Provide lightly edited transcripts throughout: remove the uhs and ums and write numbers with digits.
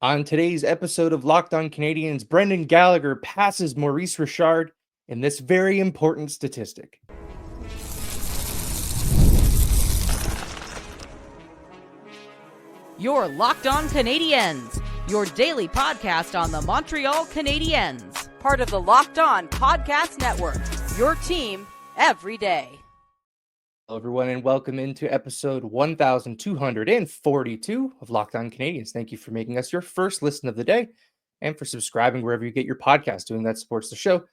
On today's episode of Locked On Canadiens, Brendan Gallagher passes Maurice Richard in this very important statistic. You're Locked On Canadiens, your daily podcast on the Montreal Canadiens, part of the Locked On Podcast Network, your team every day. Hello, everyone, and welcome into episode 1242 of Locked On Canadiens. Thank you for making us your first listen of the day and for subscribing wherever you get your podcast. Doing that supports the show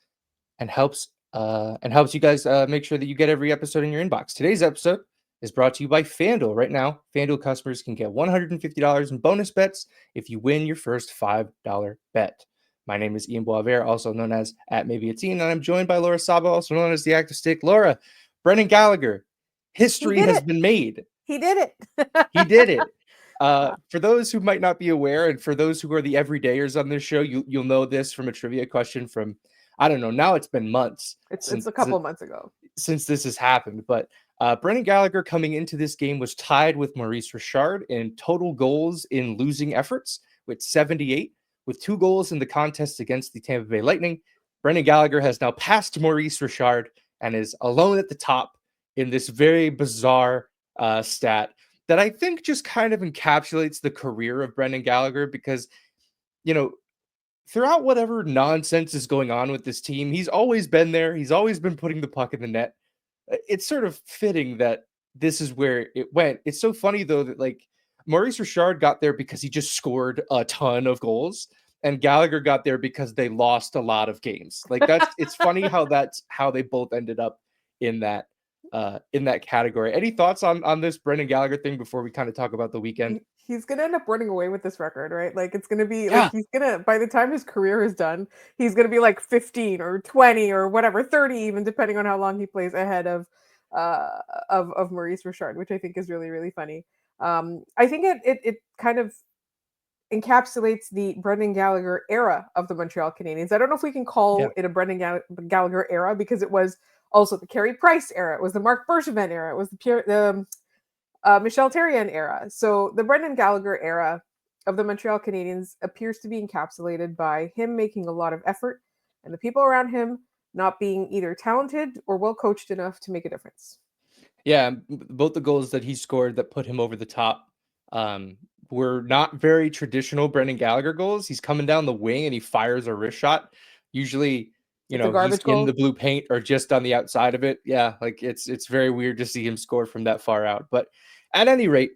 and helps you guys make sure that you get every episode in your inbox. Today's episode is brought to you by FanDuel. Right now, FanDuel customers can get $150 in bonus bets if you win your first $5 bet. My name is Ian Boisvert, also known as @MaybeIt'Ian, and I'm joined by Laura Saba, also known as the Active Stick. Laura, Brendan Gallagher, history has been made. He did it. He did it. For those who might not be aware, and for those who are the everydayers on this show, you'll know this from a trivia question from, I don't know, now it's been months. It's a couple months ago since this has happened. But Brendan Gallagher coming into this game was tied with Maurice Richard in total goals in losing efforts with 78, with 2 goals in the contest against the Tampa Bay Lightning. Brendan Gallagher has now passed Maurice Richard and is alone at the top in this very bizarre stat that I think just kind of encapsulates the career of Brendan Gallagher, because, you know, throughout whatever nonsense is going on with this team, he's always been there. He's always been putting the puck in the net. It's sort of fitting that this is where it went. It's so funny, though, that like Maurice Richard got there because he just scored a ton of goals, and Gallagher got there because they lost a lot of games. Like it's funny that's how they both ended up in that category. Any thoughts on this Brendan Gallagher thing before we kind of talk about the weekend? He's gonna end up running away with this record, right? Like it's gonna be like he's gonna, by the time his career is done, he's gonna be like 15 or 20 or whatever, 30 even, depending on how long he plays, ahead of Maurice Richard, which I think is really, really funny. I think it kind of encapsulates the Brendan Gallagher era of the Montreal Canadiens. I don't know if we can call it a Brendan Gallagher era, because it was also the Carey Price era. It was the Marc Bergevin era. It was the Michel Therrien era. So the Brendan Gallagher era of the Montreal Canadiens appears to be encapsulated by him making a lot of effort and the people around him not being either talented or well coached enough to make a difference. Yeah, both the goals that he scored that put him over the top were not very traditional Brendan Gallagher goals. He's coming down the wing and he fires a wrist shot. Usually, he's in the blue paint or just on the outside of it. Yeah, like it's very weird to see him score from that far out. But at any rate,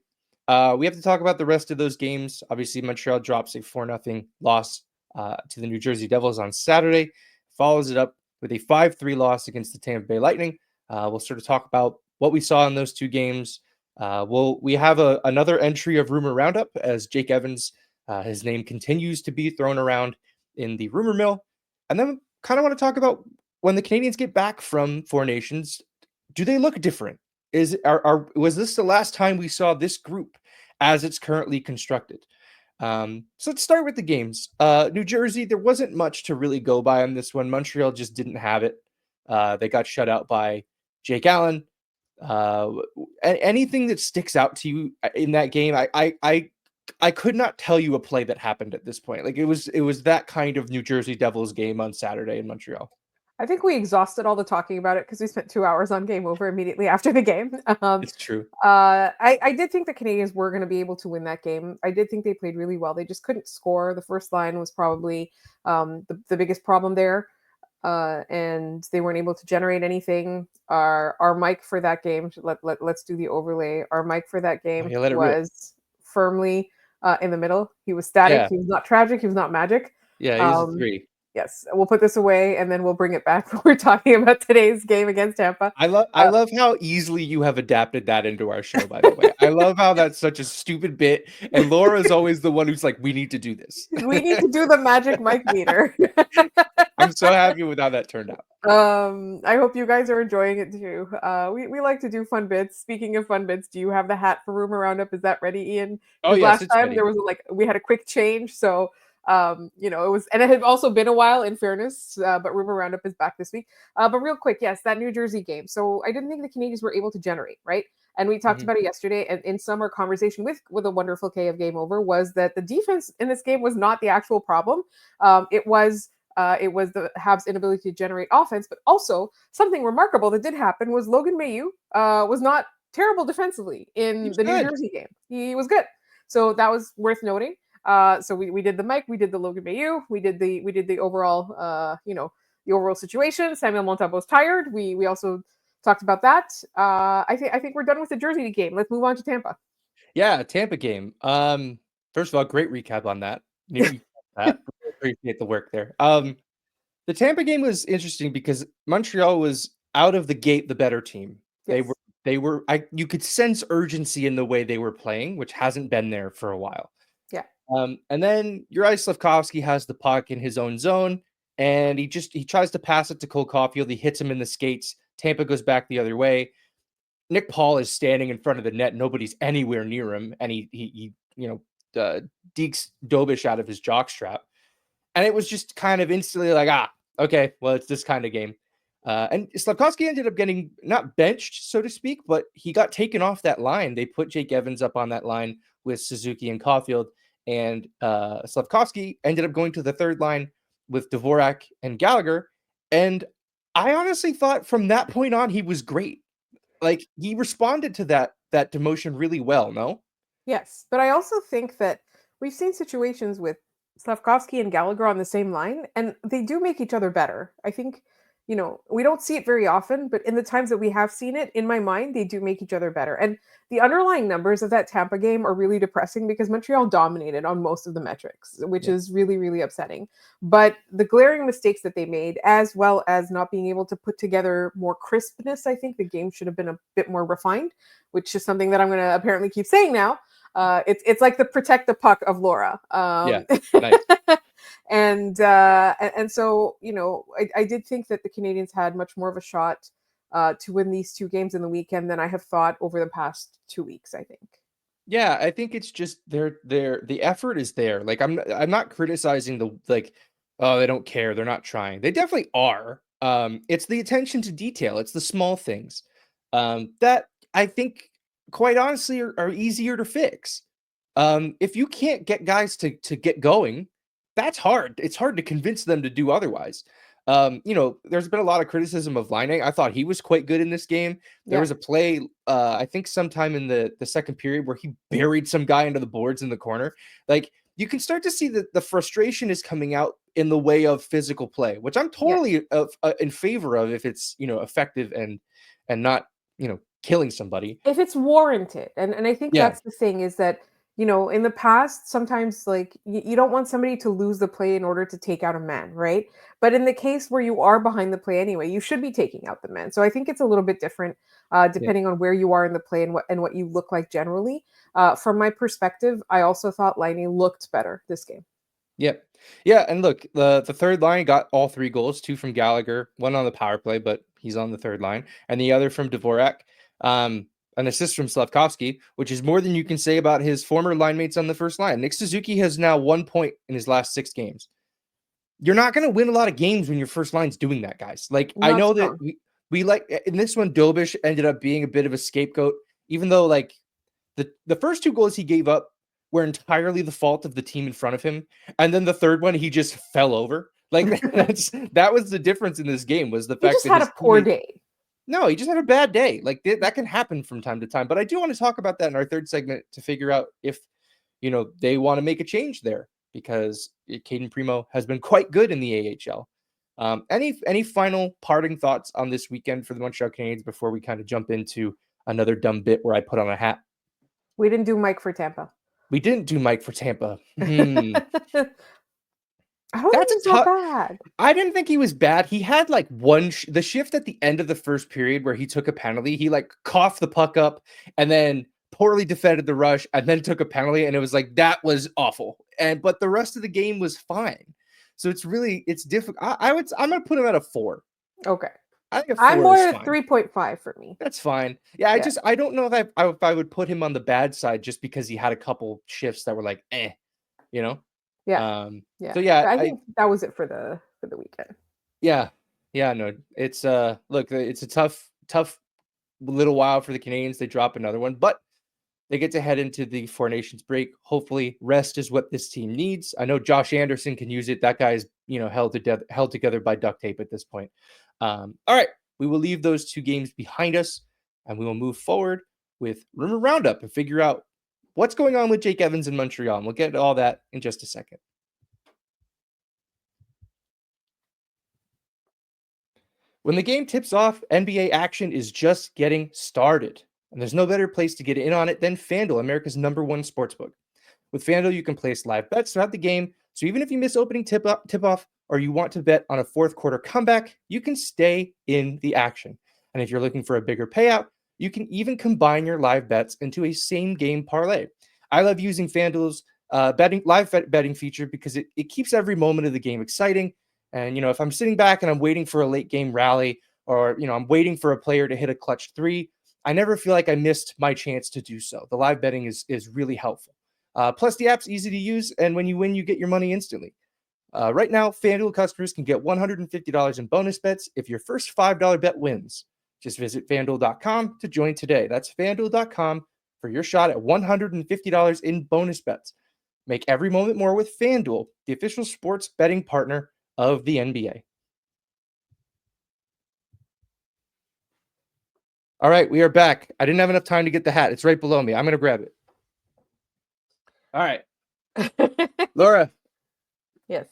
we have to talk about the rest of those games. Obviously, Montreal drops a 4-0 loss to the New Jersey Devils on Saturday, follows it up with a 5-3 loss against the Tampa Bay Lightning. We'll sort of talk about what we saw in those two games. We have another entry of Rumour Roundup as Jake Evans, his name continues to be thrown around in the rumor mill. And then kind of want to talk about when the Canadiens get back from Four Nations, do they look different? Was this the last time we saw this group as it's currently constructed? So let's start with the games. New Jersey, there wasn't much to really go by on this one. Montreal just didn't have it. They got shut out by Jake Allen. Anything that sticks out to you in that game? I could not tell you a play that happened at this point. Like it was that kind of New Jersey Devils game on Saturday in Montreal. I think we exhausted all the talking about it because we spent 2 hours on Game Over immediately after the game. It's true. I did think the Canadiens were going to be able to win that game. I did think they played really well. They just couldn't score. The first line was probably the biggest problem there. And they weren't able to generate anything. Our mic for that game, let's do the overlay. Our mic for that game was firmly in the middle. He was static. Yeah. He was not tragic. He was not magic. Yeah, he was a 3. Yes, we'll put this away and then we'll bring it back when we're talking about today's game against Tampa. I love how easily you have adapted that into our show, by the way. I love how that's such a stupid bit. And Laura's always the one who's like, we need to do this. We need to do the magic mic meter. I'm so happy with how that turned out. I hope you guys are enjoying it too. We like to do fun bits. Speaking of fun bits, do you have the hat for Rumour Roundup? Is that ready, Ian? Oh, yes, last time ready. There was we had a quick change, so It was, and it had also been a while in fairness, but Rumour Roundup is back this week. But real quick, yes, that New Jersey game. So I didn't think the Canadiens were able to generate, right? And we talked about it yesterday, and in summer conversation with a wonderful K of Game Over was that the defense in this game was not the actual problem. It was the Habs' inability to generate offense, but also something remarkable that did happen was Logan Mailloux was not terrible defensively in the New Jersey game. He was good, so that was worth noting. So we did the Mike, we did the Logan Mailloux, we did the overall the overall situation. Samuel Montembeault's tired. We also talked about that. I think we're done with the Jersey game. Let's move on to Tampa. Yeah, Tampa game. First of all, great recap on that. Appreciate the work there. The Tampa game was interesting because Montreal was out of the gate the better team. Yes. You could sense urgency in the way they were playing, which hasn't been there for a while. Yeah. And then Juraj Slafkovsky has the puck in his own zone, and he tries to pass it to Cole Caulfield. He hits him in the skates. Tampa goes back the other way. Nick Paul is standing in front of the net. Nobody's anywhere near him, and he dekes Dobish out of his jockstrap. And it was just kind of instantly like, okay, well, it's this kind of game. And Slafkovsky ended up getting not benched, so to speak, but he got taken off that line. They put Jake Evans up on that line with Suzuki and Caulfield, and Slafkovsky ended up going to the third line with Dvorak and Gallagher. And I honestly thought from that point on, he was great. Like, he responded to that demotion really well, no? Yes, but I also think that we've seen situations with Slafkovsky and Gallagher on the same line, and they do make each other better. I think, we don't see it very often, but in the times that we have seen it, in my mind, they do make each other better. And the underlying numbers of that Tampa game are really depressing because Montreal dominated on most of the metrics, which is really, really upsetting. But the glaring mistakes that they made, as well as not being able to put together more crispness, I think the game should have been a bit more refined, which is something that I'm going to apparently keep saying now. It's like the protect the puck of Laura. Nice. And so, I did think that the Canadiens had much more of a shot to win these two games in the weekend than I have thought over the past 2 weeks, I think. Yeah, I think it's just the effort is there. Like, I'm not criticizing they don't care, they're not trying. They definitely are. It's the attention to detail. It's the small things that I think, quite honestly, are easier to fix. If you can't get guys to get going, that's hard. It's hard to convince them to do otherwise. There's been a lot of criticism of Laine. I thought he was quite good in this game. There was a play, I think sometime in the second period, where he buried some guy into the boards in the corner. Like, you can start to see that the frustration is coming out in the way of physical play, which I'm totally in favor of if it's, effective and not, killing somebody. If it's warranted. And I think that's the thing, is that, in the past, sometimes like you don't want somebody to lose the play in order to take out a man, right? But in the case where you are behind the play anyway, you should be taking out the man. So I think it's a little bit different depending on where you are in the play and what you look like generally. From my perspective, I also thought Laine looked better this game. Yep. Yeah, and look, the third line got all 3 goals, 2 from Gallagher, 1 on the power play, but he's on the third line, and the other from Dvorak. An assist from Slafkovsky, which is more than you can say about his former line mates on the first line. Nick Suzuki has now 1 point in his last 6 games. You're not going to win a lot of games when your first line's doing that, guys. Like, I know that we like in this one, Dobish ended up being a bit of a scapegoat, even though like the first 2 goals he gave up were entirely the fault of the team in front of him, and then the third one he just fell over. Like, that was the difference in this game, was the fact that he just had a poor day. No, he just had a bad day. Like, that can happen from time to time. But I do want to talk about that in our third segment to figure out if, they want to make a change there, because Caden Primo has been quite good in the AHL. Any final parting thoughts on this weekend for the Montreal Canadiens before we kind of jump into another dumb bit where I put on a hat? We didn't do Mike for Tampa. We didn't do Mike for Tampa. I don't think he's not bad. I didn't think he was bad. He had like the shift at the end of the first period where he took a penalty. He like coughed the puck up and then poorly defended the rush and then took a penalty. And it was like, that was awful. But the rest of the game was fine. So it's difficult. I'm going to put him at a 4. Okay. I think I'm more at 3.5 for me. That's fine. Yeah. I don't know if I would put him on the bad side just because he had a couple shifts that were like, Yeah. So yeah, I think that was it for the weekend. Yeah. No, it's look, it's a tough little while for the Canadiens. They drop another one, but they get to head into the Four Nations break. Hopefully, rest is what this team needs. I know Josh Anderson can use it. That guy's, held together by duct tape at this point. All right, we will leave those two games behind us, and we will move forward with Rumour Roundup and figure out what's going on with Jake Evans in Montreal. And we'll get to all that in just a second. When the game tips off, NBA action is just getting started. And there's no better place to get in on it than FanDuel, America's #1 sportsbook. With FanDuel, you can place live bets throughout the game. So even if you miss opening tip-off or you want to bet on a fourth quarter comeback, you can stay in the action. And if you're looking for a bigger payout, you can even combine your live bets into a same-game parlay. I love using FanDuel's live betting feature because it keeps every moment of the game exciting. And, if I'm sitting back and I'm waiting for a late game rally or, I'm waiting for a player to hit a clutch three, I never feel like I missed my chance to do so. The live betting is really helpful. Plus, the app's easy to use, and when you win, you get your money instantly. Right now, FanDuel customers can get $150 in bonus bets if your first $5 bet wins. Just visit FanDuel.com to join today. That's FanDuel.com for your shot at $150 in bonus bets. Make every moment more with FanDuel, the official sports betting partner of the NBA. All right, we are back. I didn't have enough time to get the hat. It's right below me. I'm going to grab it. All right. Laura. Yes.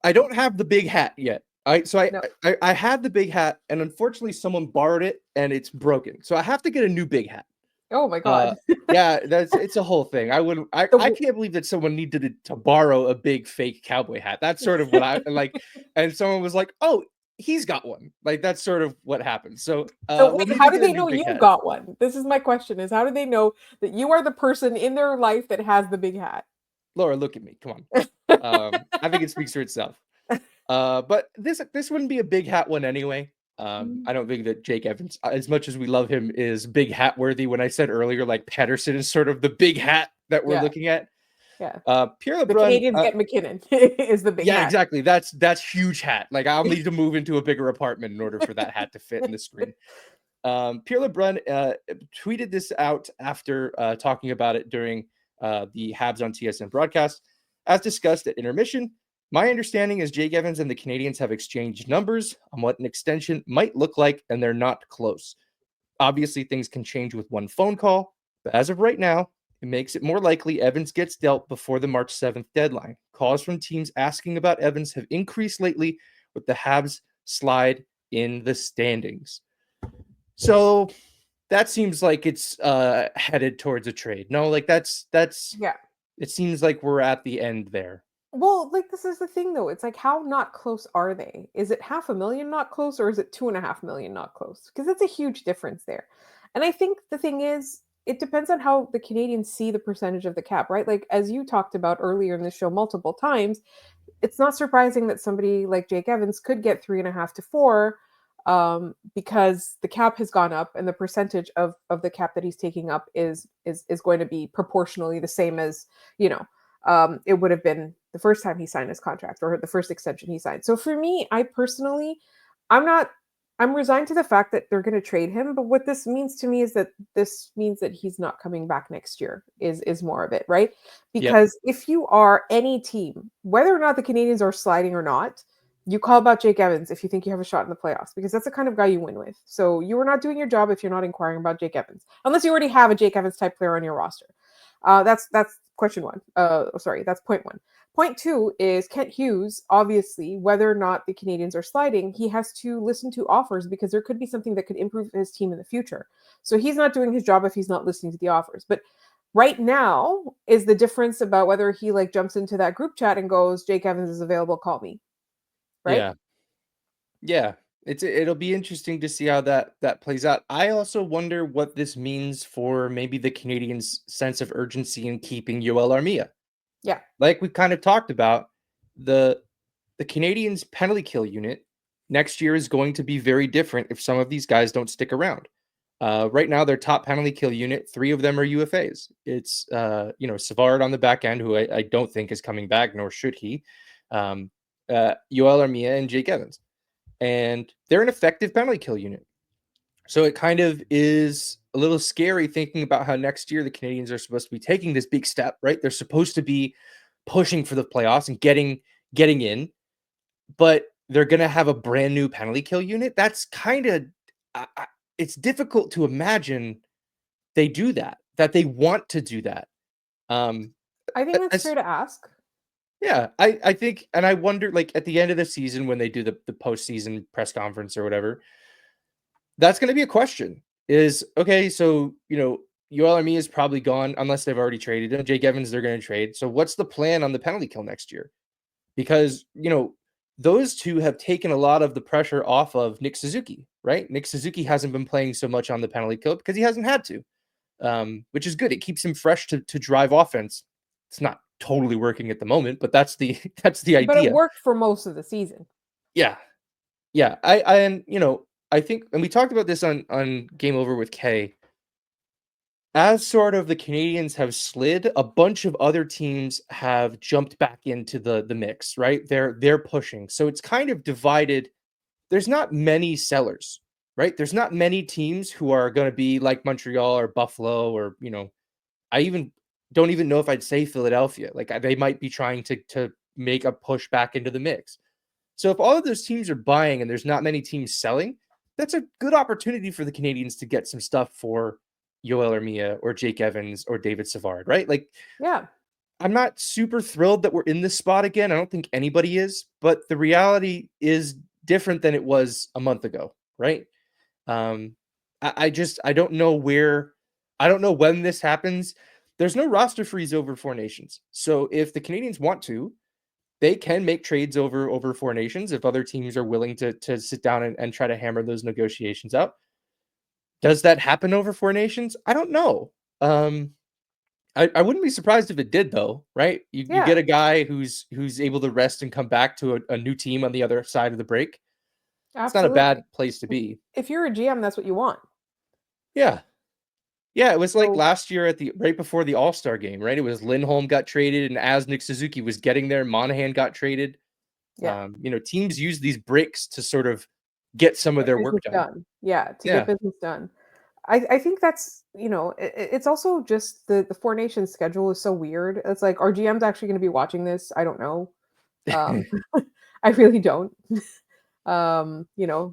I don't have the big hat yet. So No. I had the big hat, and unfortunately someone borrowed it, and it's broken. So I have to get a new big hat. Oh my God. Yeah, it's a whole thing. I can't believe that someone needed to borrow a big fake cowboy hat. That's sort of what I like. And someone was like, "Oh, he's got one." Like that's sort of what happened. So, wait, how do they know you got one? This is my question: is how do they know that you are the person in their life that has the big hat? Laura, look at me. Come on. I think it speaks for itself. But this wouldn't be a big hat one anyway. I don't think that Jake Evans, as much as we love him, is big hat worthy. When I said earlier, like Patterson is sort of the big hat that we're looking at. Yeah. Pierre LeBrun, the Canadians get McKinnon is the big hat. Yeah, exactly. That's huge hat. Like I'll need to move into a bigger apartment in order for that hat to fit in the screen. Pierre LeBrun tweeted this out after talking about it during the Habs on TSN broadcast. As discussed at intermission, my understanding is Jake Evans and the Canadiens have exchanged numbers on what an extension might look like, and they're not close. Obviously, things can change with one phone call, but as of right now, it makes it more likely Evans gets dealt before the March 7th deadline. Calls from teams asking about Evans have increased lately with the Habs slide in the standings. So that seems like it's headed towards a trade. No, like that's yeah. It seems like we're at the end there. Well, like this is the thing though. It's like how not close are they? Is it 500,000 not close, or is it 2.5 million not close? Because it's a huge difference there. And I think the thing is, it depends on how the Canadians see the percentage of the cap, right? Like as you talked about earlier in the show multiple times, it's not surprising that somebody like Jake Evans could get 3.5 to 4, because the cap has gone up and the percentage of the cap that he's taking up is going to be proportionally the same as it would have been the first time he signed his contract or the first extension he signed. So for me, I personally, I'm resigned to the fact that they're going to trade him. But what this means to me is that this means that he's not coming back next year is more of it, right? Because if you are any team, whether or not the Canadiens are sliding or not, you call about Jake Evans if you think you have a shot in the playoffs, because that's the kind of guy you win with. So you are not doing your job if you're not inquiring about Jake Evans, unless you already have a Jake Evans type player on your roster. That's question one. That's point one. Point two is Kent Hughes, obviously, whether or not the Canadiens are sliding, he has to listen to offers because there could be something that could improve his team in the future. So he's not doing his job if he's not listening to the offers. But right now is the difference about whether he jumps into that group chat and goes, Jake Evans is available, call me. Right? Yeah. It'll be interesting to see how that plays out. I also wonder what this means for maybe the Canadiens' sense of urgency in keeping Yoel Armia. Yeah. Like we kind of talked about, the Canadiens' penalty kill unit next year is going to be very different if some of these guys don't stick around. Right now, their top penalty kill unit, 3 of them are UFAs. It's Savard on the back end, who I don't think is coming back, nor should he. Yoel Armia and Jake Evans, and they're an effective penalty kill unit. So it kind of is a little scary thinking about how next year the Canadiens are supposed to be taking this big step, right? They're supposed to be pushing for the playoffs and getting in, but they're going to have a brand new penalty kill unit. That's kind of it's difficult to imagine they do that they want to do that. I think that's fair to ask. Yeah, I think, and I wonder, like, at the end of the season when they do the postseason press conference or whatever, that's going to be a question. Is okay, so Yoel Armia is probably gone unless they've already traded him. Jake Evans, they're going to trade. So what's the plan on the penalty kill next year? Because those two have taken a lot of the pressure off of Nick Suzuki, right? Nick Suzuki hasn't been playing so much on the penalty kill because he hasn't had to, which is good. It keeps him fresh to drive offense. It's not totally working at the moment, but that's the idea. But it worked for most of the season. Yeah. I think, and we talked about this on Game Over with Kay. As sort of the Canadiens have slid, a bunch of other teams have jumped back into the mix, right? They're pushing. So it's kind of divided. There's not many sellers, right? There's not many teams who are going to be like Montreal or Buffalo or, I don't even know if I'd say Philadelphia. Like, they might be trying to make a push back into the mix. So if all of those teams are buying and there's not many teams selling, that's a good opportunity for the Canadiens to get some stuff for Yoel Armia or Jake Evans or David Savard, right? Like, yeah, I'm not super thrilled that we're in this spot again. I don't think anybody is, but the reality is different than it was a month ago, right? I don't know when this happens. There's no roster freeze over Four Nations. So if the Canadiens want to, they can make trades over Four Nations if other teams are willing to sit down and try to hammer those negotiations out. Does that happen over Four Nations? I don't know. I wouldn't be surprised if it did, though, right? You get a guy who's able to rest and come back to a new team on the other side of the break. Absolutely. It's not a bad place to be. If you're a GM, that's what you want. Yeah. Yeah, it was like last year right before the All-Star game, right? It was Lindholm got traded, and as Nick Suzuki was getting there, Monahan got traded. Yeah. Teams use these breaks to sort of get some of their work done. Yeah, to get business done. I think that's, it's also just the Four Nations schedule is so weird. It's like, are GMs actually going to be watching this? I don't know. I really don't. They're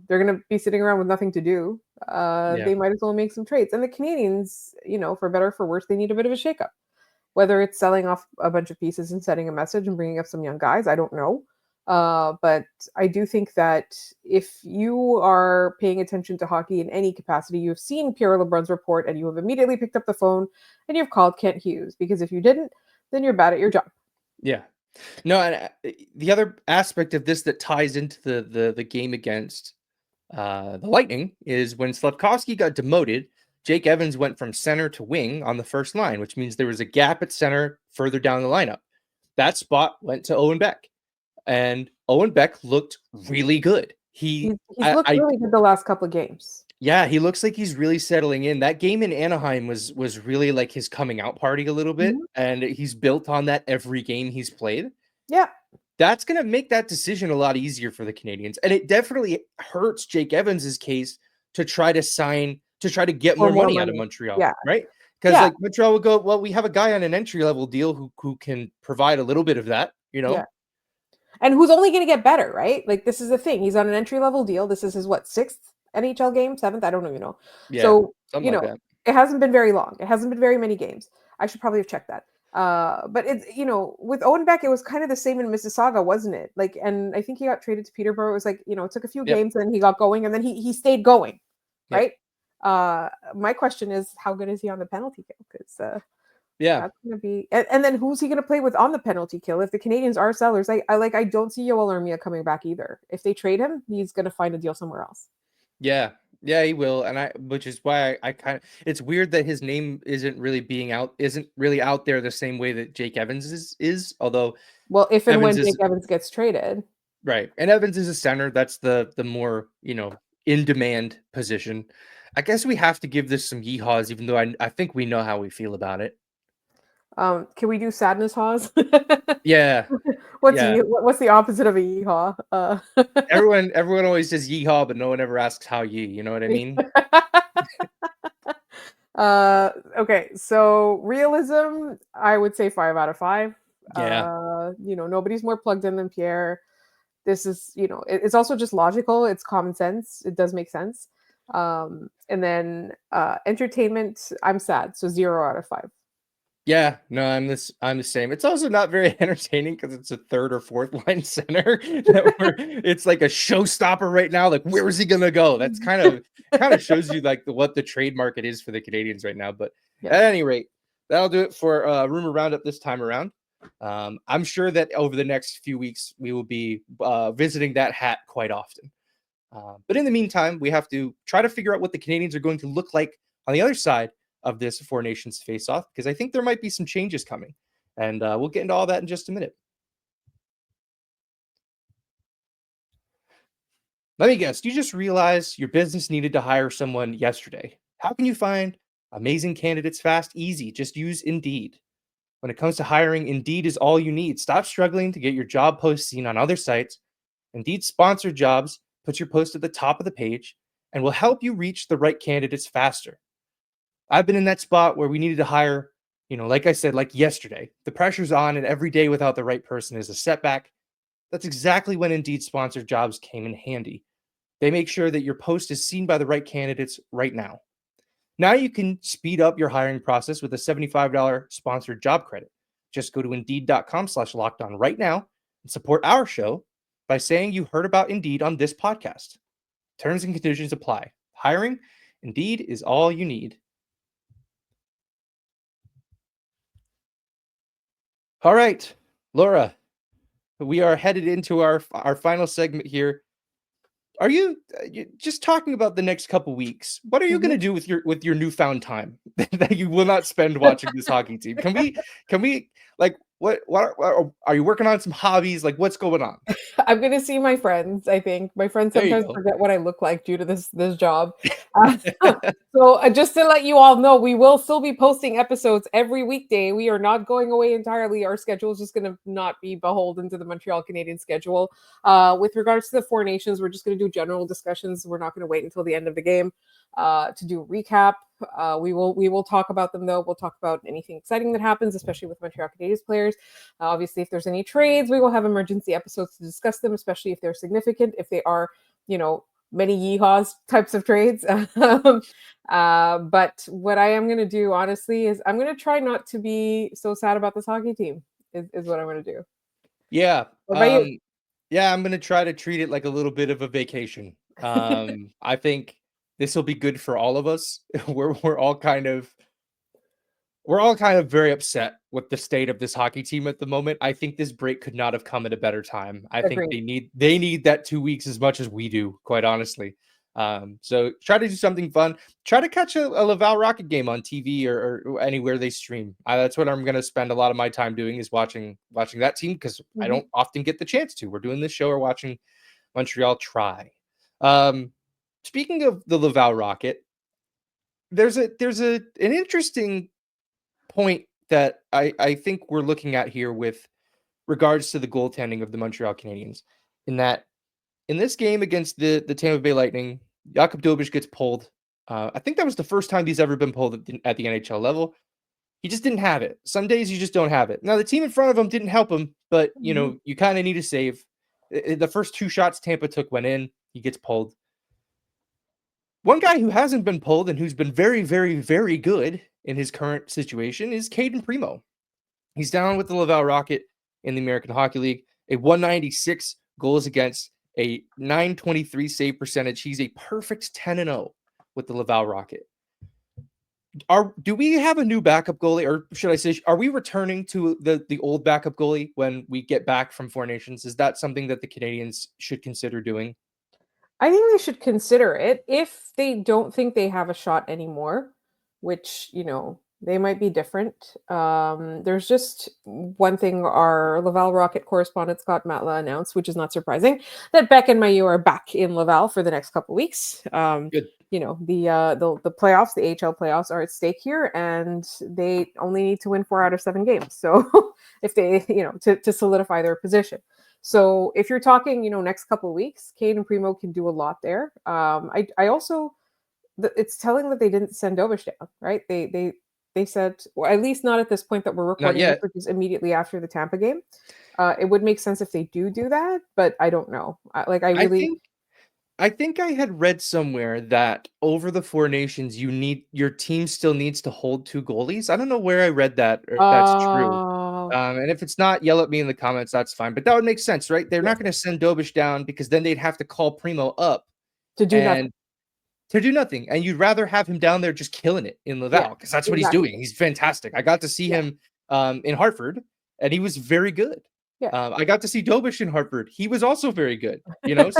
going to be sitting around with nothing to do. They might as well make some trades. And the Canadiens, for better or for worse, they need a bit of a shakeup. Whether it's selling off a bunch of pieces and sending a message and bringing up some young guys, I don't know. But I do think that if you are paying attention to hockey in any capacity, you have seen Pierre LeBrun's report and you have immediately picked up the phone and you've called Kent Hughes, because if you didn't, then you're bad at your job. Yeah. No, and the other aspect of this that ties into the game against the Lightning is when Slafkovsky got demoted, Jake Evans went from center to wing on the first line, which means there was a gap at center further down the lineup. That spot went to Owen Beck. And Owen Beck looked really good. He's looked really good the last couple of games. Yeah, he looks like he's really settling in. That game in Anaheim was really like his coming out party a little bit, and he's built on that every game he's played. Yeah. That's going to make that decision a lot easier for the Canadiens. And it definitely hurts Jake Evans's case to try to get more money out of Montreal, right? Because like Montreal will go, well, we have a guy on an entry-level deal who can provide a little bit of that, Yeah. And who's only going to get better, right? Like, this is the thing. He's on an entry-level deal. This is his, 6th NHL game? 7th? I don't even know. Yeah, so, like it hasn't been very long. It hasn't been very many games. I should probably have checked that. But it's, with Owen Beck, it was kind of the same in Mississauga, wasn't it? Like, and I think he got traded to Peterborough. It was like, it took a few games and he got going, and then he stayed going, right? My question is, how good is he on the penalty kill? Because that's gonna be, and then who's he gonna play with on the penalty kill? If the Canadiens are sellers, I don't see Yoel Armia coming back either. If they trade him, he's gonna find a deal somewhere else. Yeah, he will, and which is why I kind of, it's weird that his name isn't really out there the same way that Jake Evans is. Although, well, if and when Jake Evans gets traded, right, and Evans is a center. That's the more in demand position. I guess we have to give this some yeehaws, even though I think we know how we feel about it. Can we do sadness haws? Yeah. What's Yeah. what's the opposite of a yeehaw? Everyone always says yeehaw, but no one ever asks how ye. You know what I mean? Okay, so realism, I would say 5 out of 5. Yeah. Nobody's more plugged in than Pierre. This is, it's also just logical. It's common sense. It does make sense. And then entertainment, I'm sad. So 0 out of 5. Yeah, no, I'm the same. It's also not very entertaining because it's a third or fourth line center it's like a showstopper right now. Like, where is he gonna go? That's kind of shows you like what the trade market is for the Canadiens right now. But at any rate, that'll do it for Rumour Roundup this time around. I'm sure that over the next few weeks we will be visiting that hat quite often. But in the meantime, we have to try to figure out what the Canadiens are going to look like on the other side of this Four Nations Faceoff, because I think there might be some changes coming. And we'll get into all that in just a minute. Let me guess, you just realized your business needed to hire someone yesterday. How can you find amazing candidates fast? Easy. Just use Indeed. When it comes to hiring, Indeed is all you need. Stop struggling to get your job post seen on other sites. Indeed sponsored jobs puts your post at the top of the page and will help you reach the right candidates faster. I've been in that spot where we needed to hire, like I said, like yesterday. The pressure's on, and every day without the right person is a setback. That's exactly when Indeed sponsored jobs came in handy. They make sure that your post is seen by the right candidates right now. Now you can speed up your hiring process with a $75 sponsored job credit. Just go to Indeed.com/lockedon right now and support our show by saying you heard about Indeed on this podcast. Terms and conditions apply. Hiring, Indeed is all you need. All right, Laura, we are headed into our final segment here. Are you just talking about the next couple weeks? What are you going to do with your newfound time that you will not spend watching this hockey team? Can we like what are you working on some hobbies? Like, what's going on? I'm gonna see my friends. I think my friends There you sometimes go. forget what I look like due to this job. So just to let you all know, we will still be posting episodes every weekday. We are not going away entirely. Our schedule is just going to not be beholden to the Montreal Canadiens schedule. With regards to the Four Nations, we're just going to do general discussions. We're not going to wait until the end of the game to do a recap. We will talk about them though. We'll talk about anything exciting that happens, especially with Montreal Canadiens players. Obviously, if there's any trades, we will have emergency episodes to discuss them, especially if they're significant, if they are, many yeehaws types of trades. But what I am going to do, honestly, is I'm going to try not to be so sad about this hockey team is what I'm going to do. Yeah. What about you? Yeah, I'm going to try to treat it like a little bit of a vacation. I think this will be good for all of us. We're all kind of very upset with the state of this hockey team at the moment. I think this break could not have come at a better time. I think they need that 2 weeks as much as we do, quite honestly. So try to do something fun. Try to catch a Laval Rocket game on TV or anywhere they stream. That's what I'm going to spend a lot of my time doing, is watching that team, because I don't often get the chance to. We're doing this show or watching Montreal try. Speaking of the Laval Rocket, there's an interesting point that I think we're looking at here with regards to the goaltending of the Montreal Canadiens, in that in this game against the Tampa Bay Lightning, Jakub Dobeš gets pulled. I think that was the first time he's ever been pulled at the NHL level. He just didn't have it. Some days you just don't have it. Now the team in front of him didn't help him, but you kind of need a save. The first 2 shots Tampa took went in. He gets pulled. One guy who hasn't been pulled and who's been very, very, very good in his current situation is Caden Primo. He's down with the Laval Rocket in the American Hockey League, a 196 goals against, a 923 save percentage. He's a perfect 10-0 with the Laval Rocket. Do we have a new backup goalie, or should I say, are we returning to the old backup goalie when we get back from Four Nations? Is that something that the Canadiens should consider doing? I think they should consider it if they don't think they have a shot anymore, which, they might be different. There's just one thing our Laval Rocket correspondent Scott Matla announced, which is not surprising, that Beck and Mayu are back in Laval for the next couple weeks. Good. the playoffs, the AHL playoffs are at stake here, and they only need to win 4 out of 7 games. So if they, to solidify their position. So if you're talking, next couple of weeks, Cade and Primo can do a lot there. I also, it's telling that they didn't send Dovish down, right? They said, well, at least not at this point that we're recording this, which is immediately after the Tampa game. It would make sense if they do that, but I don't know. I think I had read somewhere that over the Four Nations, your team still needs to hold 2 goalies. I don't know where I read that or if that's true. And if it's not, yell at me in the comments. That's fine. But that would make sense, right? They're not going to send Dovish down because then they'd have to call Primo up to do nothing. To do nothing. And you'd rather have him down there just killing it in Laval because that's what he's doing. He's fantastic. I got to see him in Hartford, and he was very good. I got to see Dovish in Hartford. He was also very good.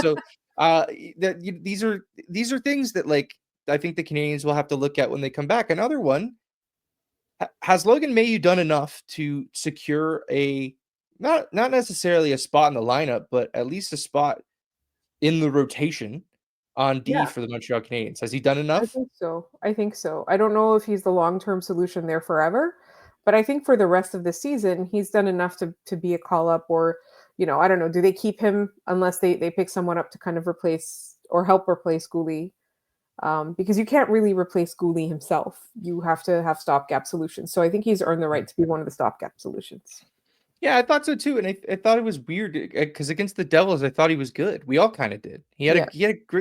So these are things that, like, I think the Canadiens will have to look at when they come back. Another one, has Logan Mailloux done enough to secure a not necessarily a spot in the lineup, but at least a spot in the rotation on D for the Montreal Canadiens? Has he done enough? I think so. I don't know if he's the long-term solution there forever, but I think for the rest of the season, he's done enough to be a call-up, or, I don't know. Do they keep him unless they pick someone up to kind of replace or help replace Goulet? Because you can't really replace Goulet himself. You have to have stopgap solutions. So I think he's earned the right to be one of the stopgap solutions. Yeah, I thought so too, and I thought it was weird because against the Devils, I thought he was good. We all kind of did. He had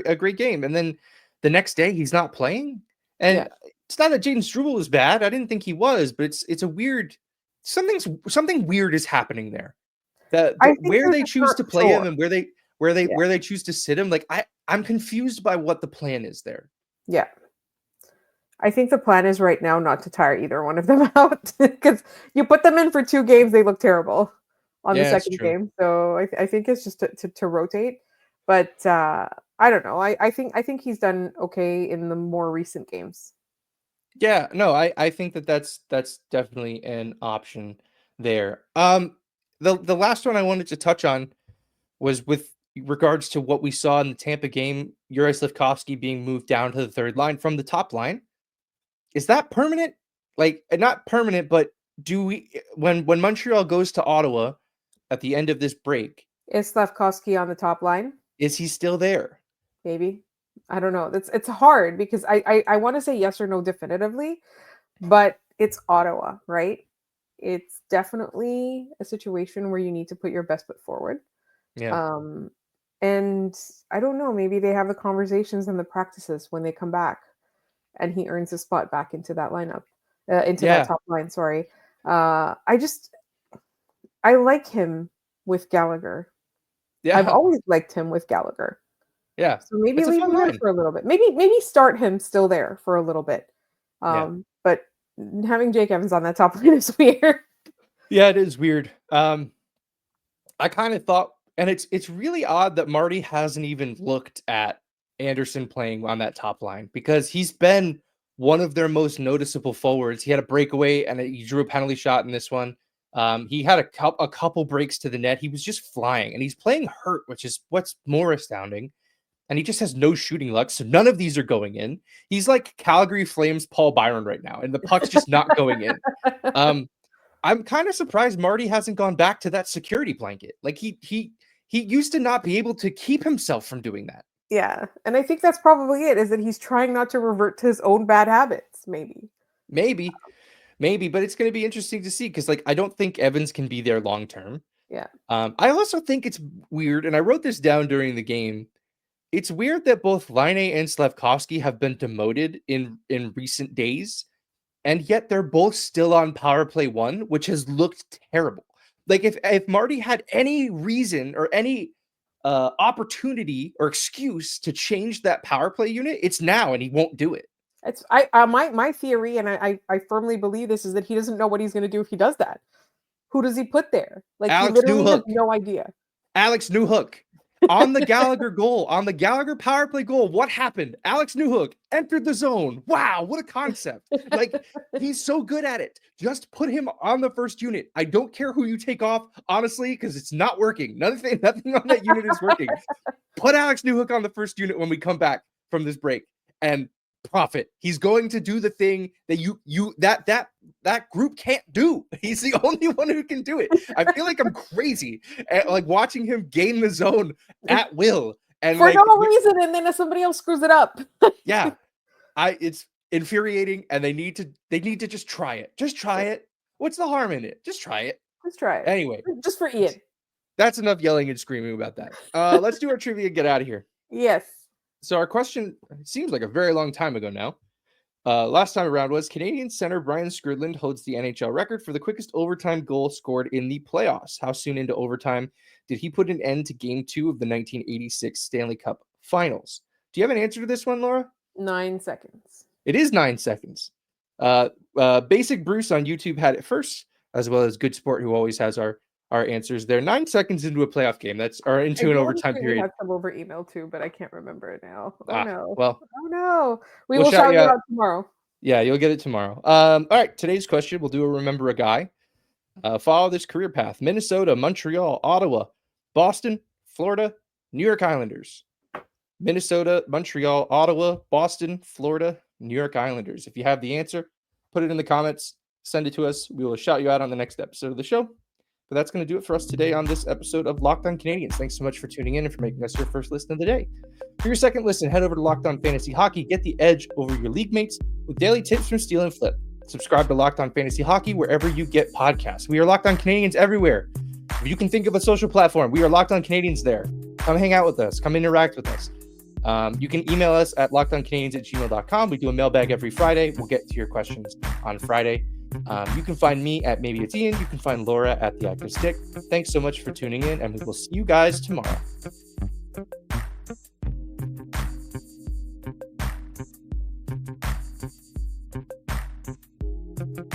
a great game, and then the next day he's not playing. And it's not that Jaden Struble was bad. I didn't think he was, but it's a weird something weird is happening there. Where they choose to play him and where they choose to sit him, like I'm confused by what the plan is there. Yeah. I think the plan is right now not to tire either one of them out, because you put them in for 2 games, they look terrible on the second game. So I think it's just to rotate. But I don't know. I think he's done okay in the more recent games. Yeah, no, I think that's definitely an option there. The last one I wanted to touch on was with regards to what we saw in the Tampa game, Juraj Slafkovsky being moved down to the third line from the top line. Is that permanent? Like, not permanent, but do we, when Montreal goes to Ottawa at the end of this break, is Slafkovsky on the top line? Is he still there? Maybe. I don't know. It's hard because I want to say yes or no definitively, but it's Ottawa, right? It's definitely a situation where you need to put your best foot forward. Yeah. And I don't know, maybe they have the conversations and the practices when they come back, and he earns a spot back into that lineup, that top line. Sorry. I like him with Gallagher. Yeah. I've always liked him with Gallagher. Yeah. So maybe leave him there for a little bit. Maybe start him still there for a little bit. But having Jake Evans on that top line is weird. Yeah, it is weird. I kind of thought, and it's really odd that Marty hasn't even looked at Anderson playing on that top line, because he's been one of their most noticeable forwards. He had a breakaway and he drew a penalty shot in this one. He had a couple breaks to the net. He was just flying, and he's playing hurt, which is what's more astounding. And he just has no shooting luck, so none of these are going in. He's like Calgary Flames Paul Byron right now, and the puck's just not going in. I'm kind of surprised Marty hasn't gone back to that security blanket. Like he used to not be able to keep himself from doing that. Yeah, and I think that's probably it, is that he's trying not to revert to his own bad habits, maybe, but it's going to be interesting to see, because, like, I don't think Evans can be there long term. Yeah. I also think it's weird, and I wrote this down during the game. It's weird that both Laine and Slafkovsky have been demoted in recent days, and yet they're both still on power play 1, which has looked terrible. Like, if Marty had any reason or any opportunity or excuse to change that power play unit, it's now, and he won't do it. It's my theory, and I firmly believe this, is that he doesn't know what he's going to do if he does that. Who does he put there? Like, Alex he literally has no idea. Alex Newhook on the Gallagher goal, on the Gallagher power play goal. What happened? Alex Newhook entered the zone. Wow, what a concept. Like, he's so good at it. Just put him on the first unit. I don't care who you take off, honestly, because it's not working. Nothing on that unit is working. Put Alex Newhook on the first unit when we come back from this break, and profit. He's going to do the thing that that group can't do. He's the only one who can do it. I feel like I'm crazy at, like, watching him gain the zone at will and for like, no reason, and then if somebody else screws it up. yeah, it's infuriating, and they need to just try it. Just try it. What's the harm in it? Just try it. Let's try it. Anyway, just for Ian. That's enough yelling and screaming about that. Let's do our trivia and get out of here. Yes. So our question seems like a very long time ago now. Last time around was Canadian center Brian Skrudland holds the NHL record for the quickest overtime goal scored in the playoffs. How soon into overtime did he put an end to Game 2 of the 1986 Stanley Cup Finals? Do you have an answer to this one, Laura? 9 seconds. It is 9 seconds. Basic Bruce on YouTube had it first, as well as Good Sport, who always has our answers there. 9 seconds into a playoff game. Into an overtime period. We had some over email too, but I can't remember it now. Oh no. Well, oh no. We'll shout you out tomorrow. Yeah, you'll get it tomorrow. All right, today's question, we'll do a Remember a Guy. Follow this career path. Minnesota, Montreal, Ottawa, Boston, Florida, New York Islanders. Minnesota, Montreal, Ottawa, Boston, Florida, New York Islanders. If you have the answer, put it in the comments, send it to us. We will shout you out on the next episode of the show. But that's going to do it for us today on this episode of Locked On Canadiens. Thanks so much for tuning in and for making us your first listen of the day. For your second listen, head over to Locked On Fantasy Hockey. Get the edge over your league mates with daily tips from Steal and Flip. Subscribe to Locked On Fantasy Hockey wherever you get podcasts. We are Locked On Canadiens everywhere. If you can think of a social platform, we are Locked On Canadiens there. Come hang out with us. Come interact with us. You can email us at lockedoncanadiens@gmail.com. We do a mailbag every Friday. We'll get to your questions on Friday. You can find me at Maybe It's Ian. You can find Laura at The Active Stick. Thanks so much for tuning in, and we will see you guys tomorrow.